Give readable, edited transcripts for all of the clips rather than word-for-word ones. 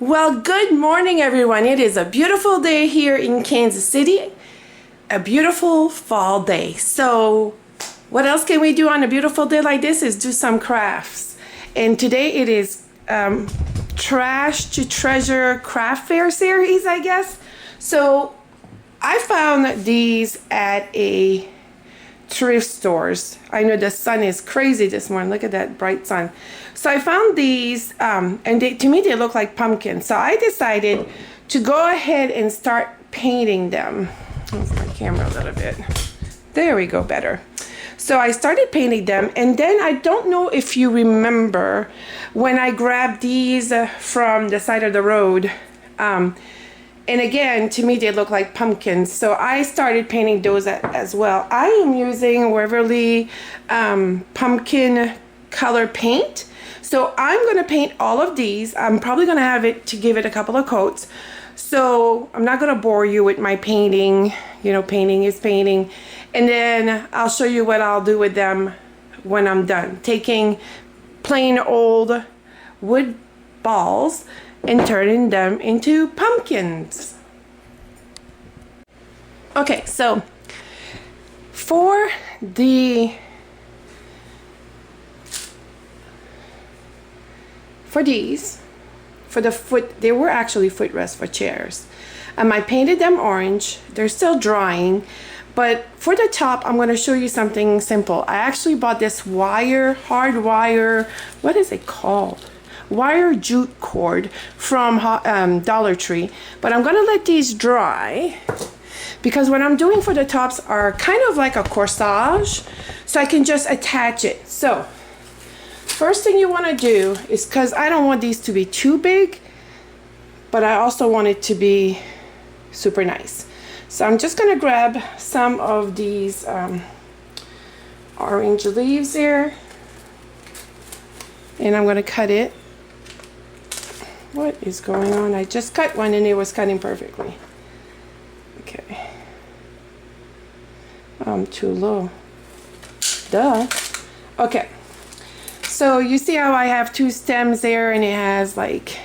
Well, good morning, everyone. It is a beautiful day here in Kansas City. A beautiful fall day. So what else can we do on a beautiful day like this is do some crafts. And today it is Trash to Treasure craft fair series, I guess. So I found these at a thrift stores. I know the sun is crazy this morning. Look at that bright sun. So I found these and to me they look like pumpkins. So I decided to go ahead and start painting them. Move my camera a little bit. There we go, better. So I started painting them, and then I don't know if you remember when I grabbed these from the side of the road. And again, to me, they look like pumpkins. So I started painting those as well. I am using Waverly pumpkin color paint. So I'm going to paint all of these. I'm probably going to have it to give it a couple of coats. So I'm not going to bore you with my painting. You know, painting is painting. And then I'll show you what I'll do with them when I'm done. Taking plain old wood balls and turning them into pumpkins. Okay, so for these, for the foot, they were actually footrests for chairs. I painted them orange. They're still drying. But for the top, I'm going to show you something simple. I actually bought this hard wire, what is it called? Wire jute cord from Dollar Tree. But I'm going to let these dry because what I'm doing for the tops are kind of like a corsage, so I can just attach it. So first thing you want to do is, because I don't want these to be too big, but I also want it to be super nice. So I'm just going to grab some of these orange leaves here, and I'm going to cut it. What is going on? I just cut one and it was cutting perfectly. Okay. I'm too low. Duh. Okay. So you see how I have two stems there, and it has like,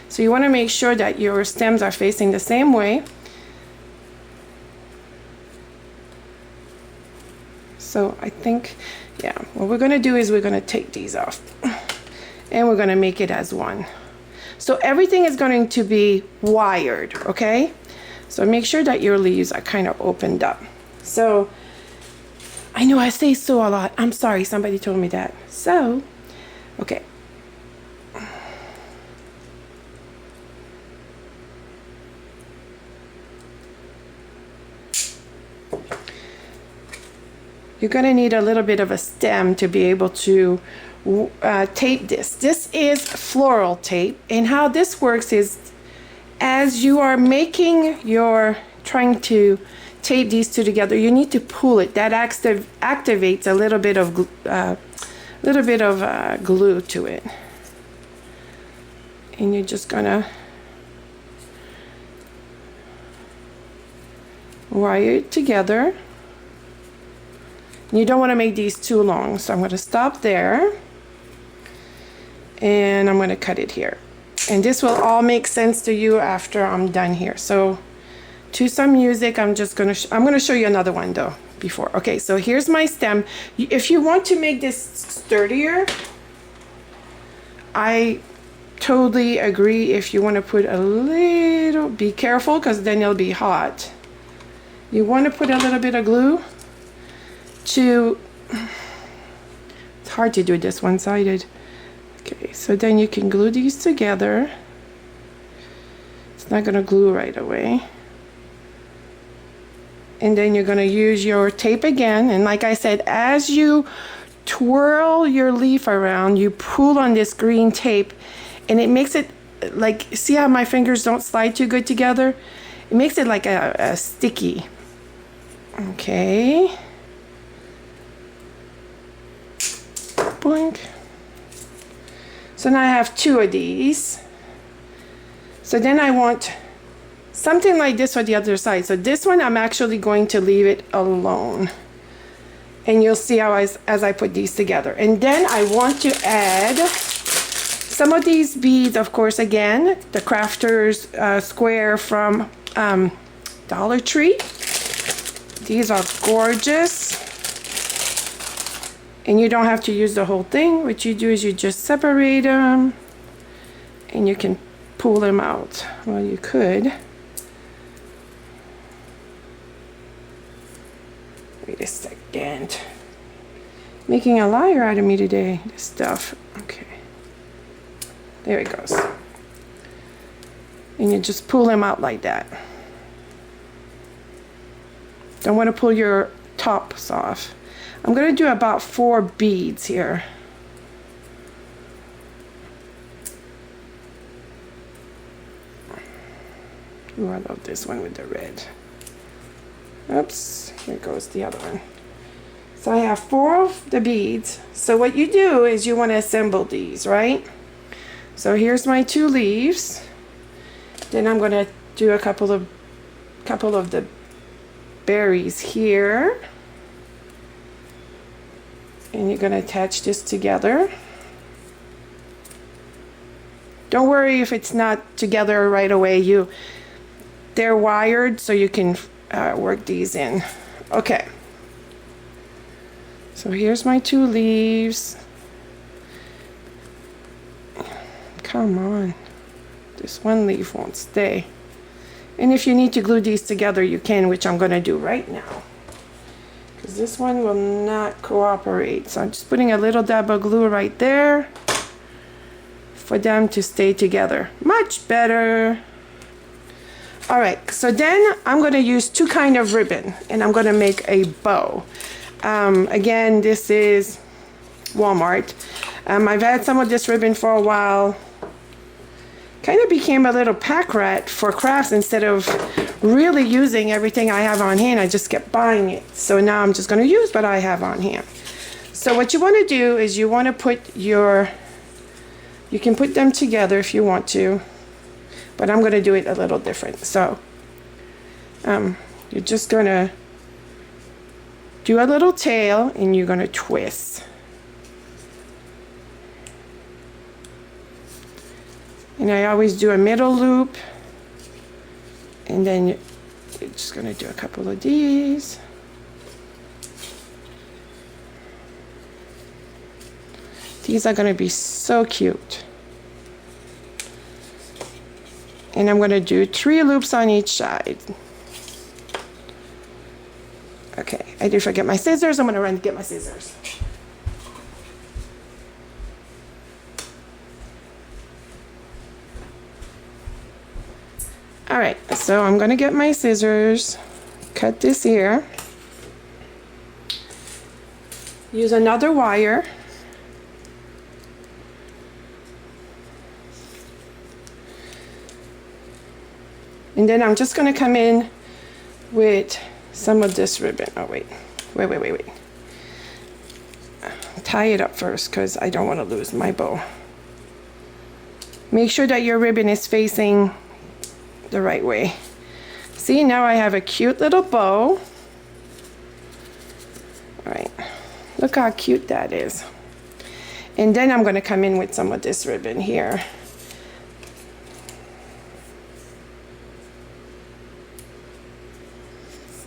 so you want to make sure that your stems are facing the same way. So I think, yeah, what we're going to do is we're going to take these off and we're going to make it as one. So everything is going to be wired, okay? So make sure that your leaves are kind of opened up. So I know I say so a lot. I'm sorry, somebody told me that. So, okay. You're going to need a little bit of a stem to be able to tape this. This is floral tape, and how this works is as you are trying to tape these two together, you need to pull it. That activates a little bit of glue to it, and you're just gonna wire it together. You don't want to make these too long, so I'm going to stop there and I'm going to cut it here. And this will all make sense to you after I'm done here. So to some music, I'm going to show you another one though before. Okay, so here's my stem. If you want to make this sturdier, I totally agree. If you want to put a little, be careful because then it'll be hot. You want to put a little bit of glue. It's hard to do this one-sided. Okay, so then you can glue these together. It's not going to glue right away. And then you're going to use your tape again, and like I said, as you twirl your leaf around, you pull on this green tape, and it makes it like, see how my fingers don't slide too good together? It makes it like a sticky. Okay. Boink. So now I have two of these. So then I want something like this for the other side. So this one I'm actually going to leave it alone. And you'll see how as I put these together. And then I want to add some of these beads, of course, again, the Crafters square from Dollar Tree. These are gorgeous. And you don't have to use the whole thing. What you do is you just separate them and you can pull them out. Well, you could. Wait a second. Making a liar out of me today, this stuff. Okay. There it goes. And you just pull them out like that. Don't want to pull your tops off. I'm going to do about 4 beads here. Ooh, I love this one with the red. Oops, here goes the other one. So I have 4 of the beads. So what you do is you want to assemble these, right? So here's my 2 leaves. Then I'm going to do a couple of the berries here. And you're going to attach this together. Don't worry if it's not together right away. They're wired so you can work these in. Okay. So here's my 2 leaves. Come on. This one leaf won't stay. And if you need to glue these together, you can, which I'm going to do right now. Because this one will not cooperate. So I'm just putting a little dab of glue right there for them to stay together. Much better. Alright, so then I'm going to use 2 kind of ribbon and I'm going to make a bow. Again, this is Walmart. I've had some of this ribbon for a while. Kind of became a little pack rat for crafts. Instead of really using everything I have on hand, I just kept buying it. So now I'm just going to use what I have on hand. So what you want to do is you want to put you can put them together if you want to, but I'm going to do it a little different. So you're just going to do a little tail and you're going to twist. And I always do a middle loop, and then you're just going to do a couple of these. These are going to be so cute. And I'm going to do 3 loops on each side. Okay, I did forget my scissors. I'm going to run to get my scissors. Alright, so I'm going to get my scissors, cut this here, use another wire, and then I'm just going to come in with some of this ribbon. Oh wait. Tie it up first because I don't want to lose my bow. Make sure that your ribbon is facing the right way. See, now I have a cute little bow. Alright, look how cute that is. And then I'm going to come in with some of this ribbon here.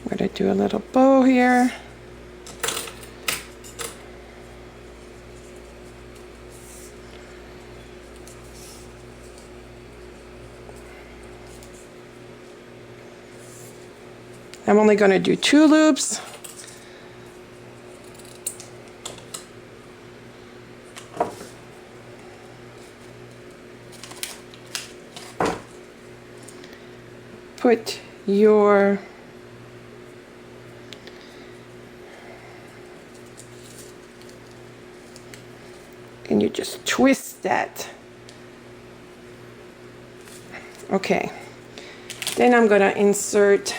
I'm going to do a little bow here. I'm only going to do 2 loops. Put your and you just twist that. Okay. Then I'm going to insert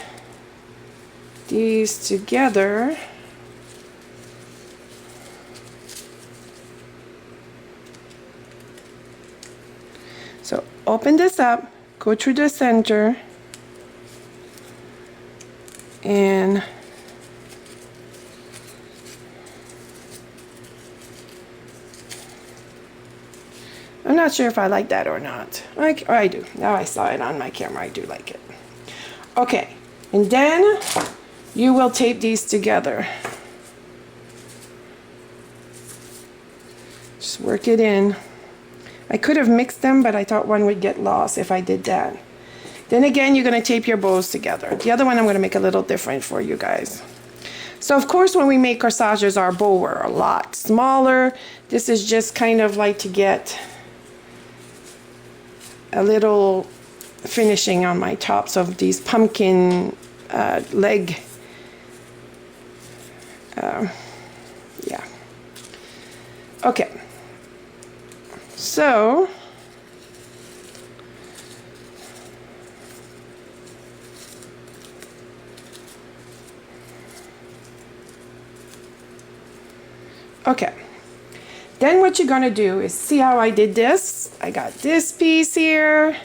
these together. So open this up, go through the center, and I'm not sure if I like that or not. I do. Now I saw it on my camera. I do like it. Okay, and then you will tape these together. Just work it in. I could have mixed them, but I thought one would get lost if I did that. Then again, you're going to tape your bows together. The other one I'm going to make a little different for you guys. So of course, when we make corsages, our bow are a lot smaller. This is just kind of like to get a little finishing on my tops of these pumpkin leg. Yeah. Okay. So okay, then what you're gonna do is, see how I did this? I got this piece here,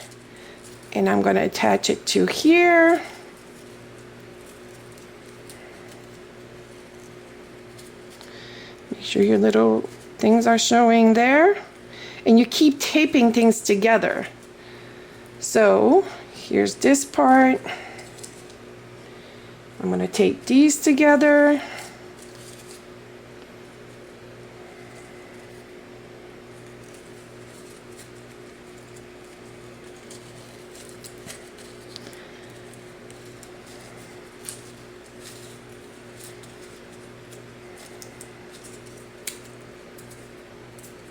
and I'm gonna attach it to here. Make sure your little things are showing there, and you keep taping things together. So here's this part. I'm gonna tape these together.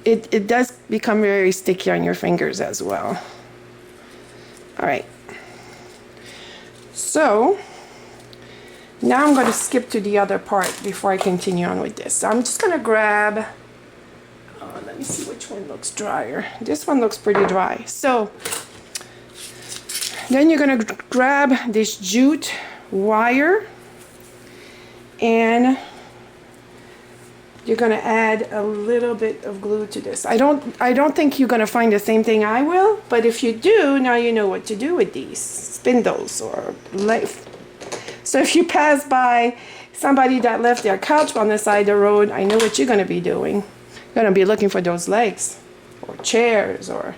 It does become very sticky on your fingers as well. All right. So now I'm going to skip to the other part before I continue on with this. So I'm just going to grab, let me see which one looks drier. This one looks pretty dry. So then you're going to grab this jute wire, and you're going to add a little bit of glue to this. I don't think you're going to find the same thing I will, but if you do, now you know what to do with these spindles or legs. So if you pass by somebody that left their couch on the side of the road, I know what you're going to be doing. You're going to be looking for those legs or chairs, or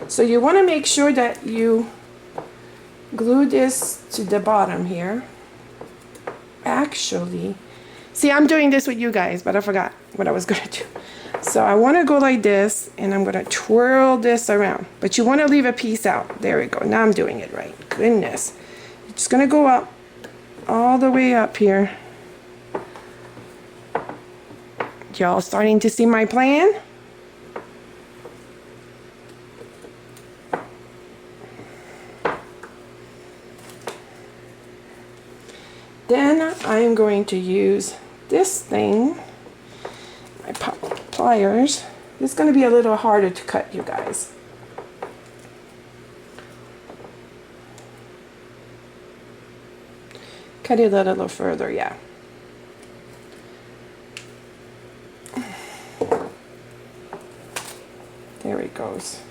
so you want to make sure that you glue this to the bottom here. Actually, see, I'm doing this with you guys, but I forgot what I was going to do. So I want to go like this, and I'm going to twirl this around. But you want to leave a piece out. There we go. Now I'm doing it right. Goodness. You're just going to go up, all the way up here. Y'all starting to see my plan? Then I'm going to use this thing, my pliers. It's going to be a little harder to cut, you guys. Cut it a little further, yeah. There it goes.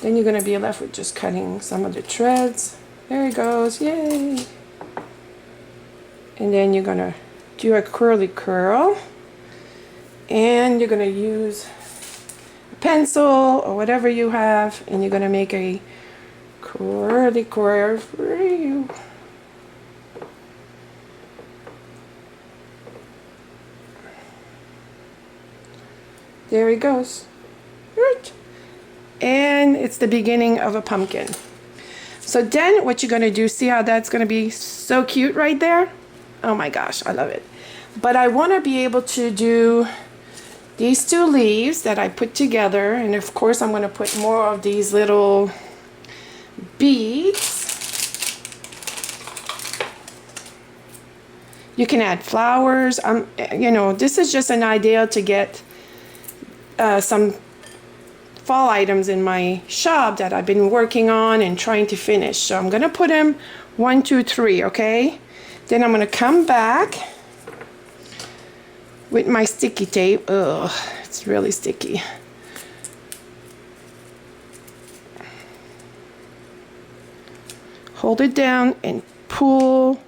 Then you're going to be left with just cutting some of the threads. There it goes, yay! And then you're going to do a curly curl, and you're going to use a pencil or whatever you have, and you're going to make a curly curl for you. There it goes. And it's the beginning of a pumpkin. So then what you're going to do, see how that's going to be so cute right there? Oh my gosh, I love it. But I want to be able to do these two leaves that I put together, and of course I'm going to put more of these little beads. You can add flowers. You know, this is just an idea to get some fall items in my shop that I've been working on and trying to finish. So I'm going to put them 1, 2, 3, okay? Then I'm going to come back with my sticky tape. Ugh, it's really sticky. Hold it down and pull.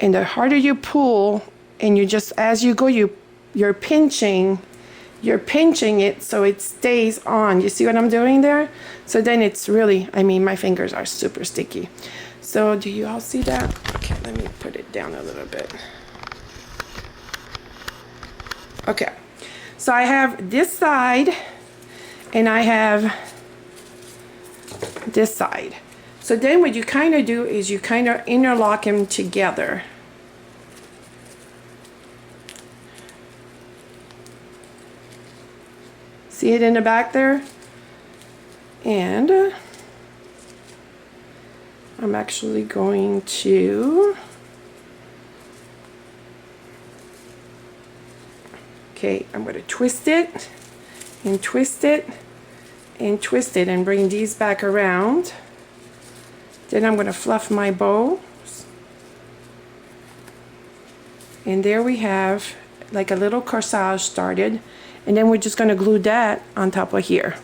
And the harder you pull, and you just, as you go, you're pinching you're pinching it so it stays on. You see what I'm doing there? So then it's really, I mean, my fingers are super sticky. So do you all see that? Okay, let me put it down a little bit. Okay, so I have this side and I have this side. So then what you kind of do is you kind of interlock them together. See it in the back there? And I'm actually going to, okay, I'm going to twist it and twist it and twist it and bring these back around. Then I'm going to fluff my bow. And there we have like a little corsage started. And then we're just going to glue that on top of here.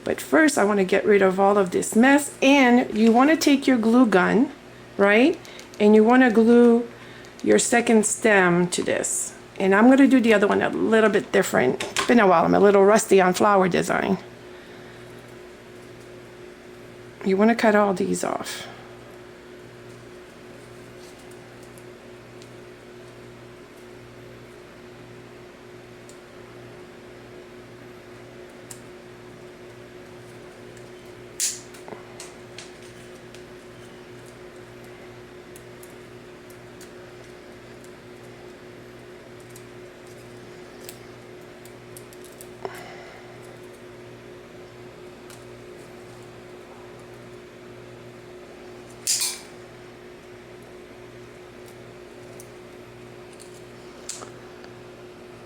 But first I want to get rid of all of this mess. And you want to take your glue gun, right? And you want to glue your second stem to this. And I'm going to do the other one a little bit different. It's been a while. I'm a little rusty on flower design. You want to cut all these off.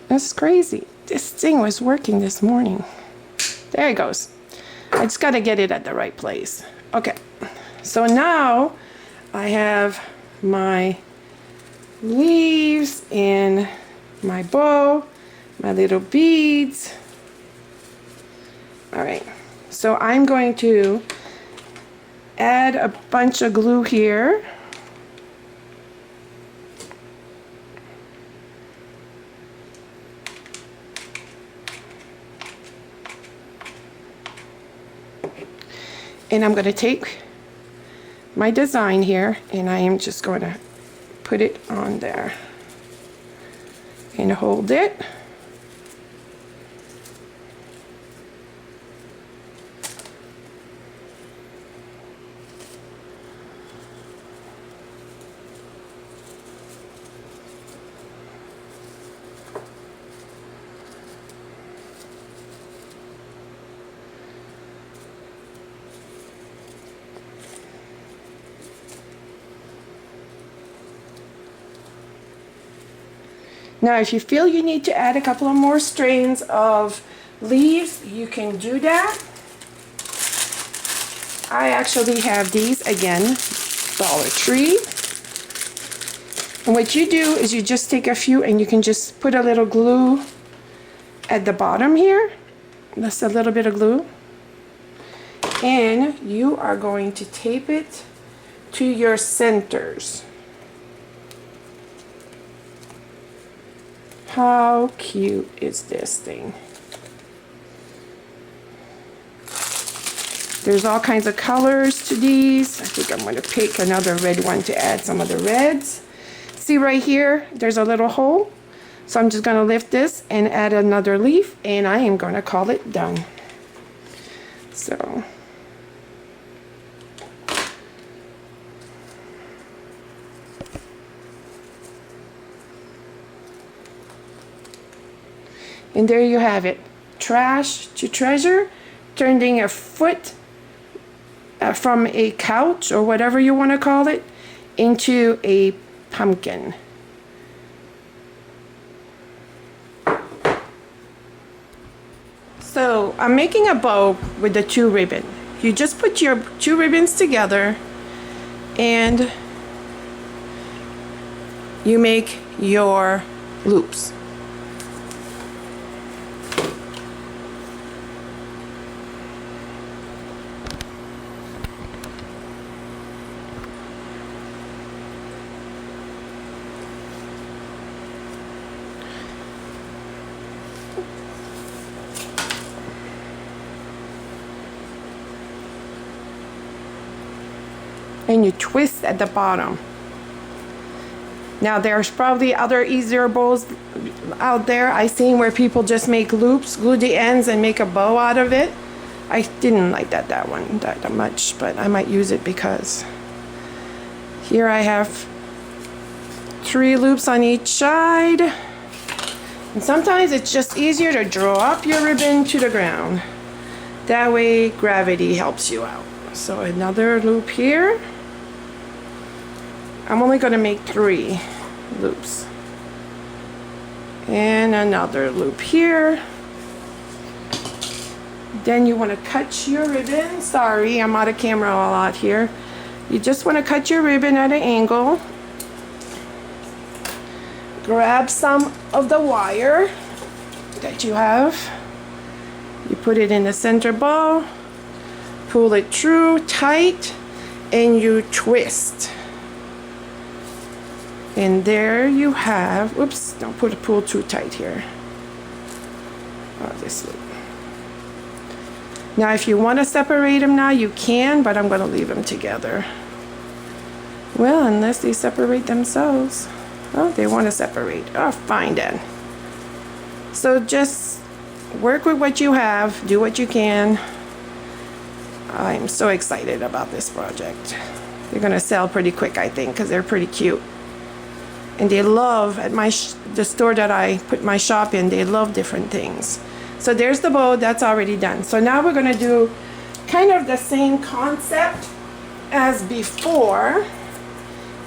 That's crazy. This thing was working this morning. There it goes. I just got to get it at the right place. Okay. So now I have my leaves and my bow, my little beads. All right. So I'm going to add a bunch of glue here. And I'm going to take my design here and I am just going to put it on there and hold it. Now, if you feel you need to add a couple of more strands of leaves, you can do that. I actually have these, again, Dollar Tree. And what you do is you just take a few and you can just put a little glue at the bottom here. Just a little bit of glue. And you are going to tape it to your centers. How cute is this thing? There's all kinds of colors to these. I think I'm going to pick another red one to add some of the reds. See right here, there's a little hole. So I'm just going to lift this and add another leaf, and I am going to call it done. So and there you have it. Trash to treasure, turning a foot from a couch or whatever you want to call it into a pumpkin. So I'm making a bow with the two ribbon. You just put your two ribbons together and you make your loops. and you twist at the bottom. Now there's probably other easier bows out there. I seen where people just make loops, glue the ends and make a bow out of it. I didn't like that one that much, but I might use it because here I have 3 loops on each side. And sometimes it's just easier to draw up your ribbon to the ground. That way gravity helps you out. So another loop here. I'm only going to make 3 loops. And another loop here. Then you want to cut your ribbon. Sorry, I'm out of camera a lot here. You just want to cut your ribbon at an angle. Grab some of the wire that you have. You put it in the center bow. Pull it through tight and you twist. And there you have, oops, don't pull too tight here. Oh, this loop. Now if you want to separate them now, you can, but I'm going to leave them together. Well, unless they separate themselves. Oh, they want to separate. Oh, fine then. So just work with what you have, do what you can. I'm so excited about this project. They're going to sell pretty quick, I think, because they're pretty cute. And they love, at the store that I put my shop in, they love different things. So there's the bow, that's already done. So now we're going to do kind of the same concept as before,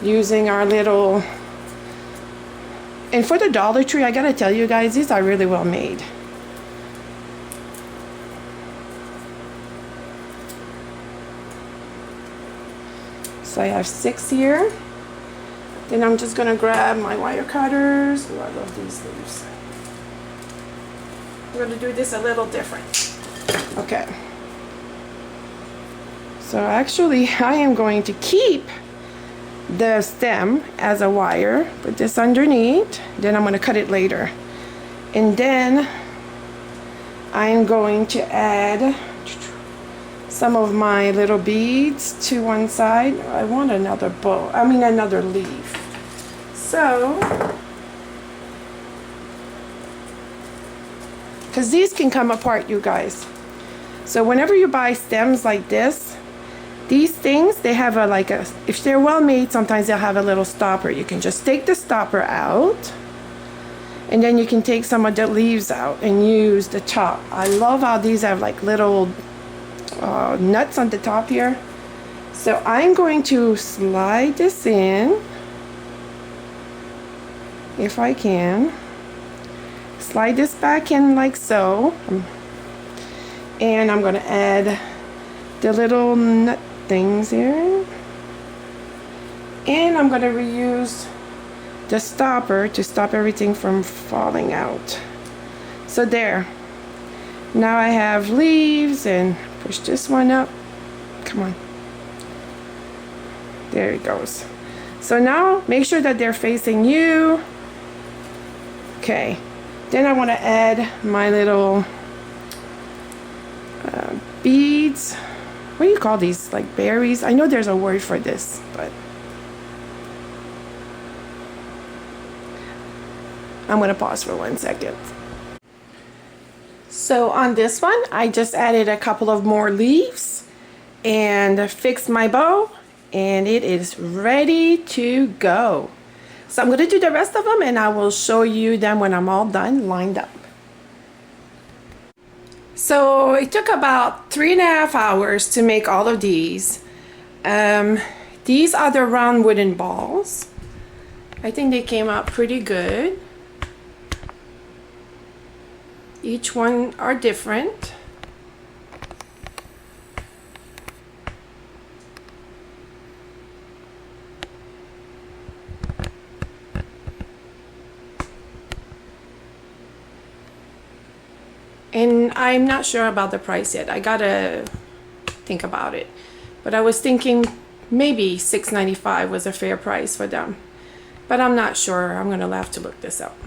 using our little, and for the Dollar Tree, I got to tell you guys, these are really well made. So I have 6 here. Then I'm just going to grab my wire cutters. Oh, I love these leaves. I'm going to do this a little different. Okay. So actually, I am going to keep the stem as a wire. Put this underneath. Then I'm going to cut it later. And then I'm going to add some of my little beads to one side. I want another bow. I mean another leaf. So, because these can come apart, you guys. So whenever you buy stems like this, these things, they have a like a, if they're well made, sometimes they'll have a little stopper. You can just take the stopper out, and then you can take some of the leaves out and use the top. I love how these have like little nuts on the top here. So I'm going to slide this in, if I can. Slide this back in like so, and I'm going to add the little nut things here, and I'm going to reuse the stopper to stop everything from falling out. So there, now I have leaves, and push this one up. Come on, there it goes. So now make sure that they're facing you. Okay, then I want to add my little beads. What do you call these? Like berries? I know there's a word for this, but I'm going to pause for 1 second. So on this one, I just added a couple of more leaves and fixed my bow, and it is ready to go. So I'm going to do the rest of them, and I will show you them when I'm all done, lined up. So it took about 3.5 hours to make all of these. These are the round wooden balls. I think they came out pretty good. Each one are different. And I'm not sure about the price yet. I gotta think about it. But I was thinking maybe $6.95 was a fair price for them. But I'm not sure. I'm gonna have to look this up.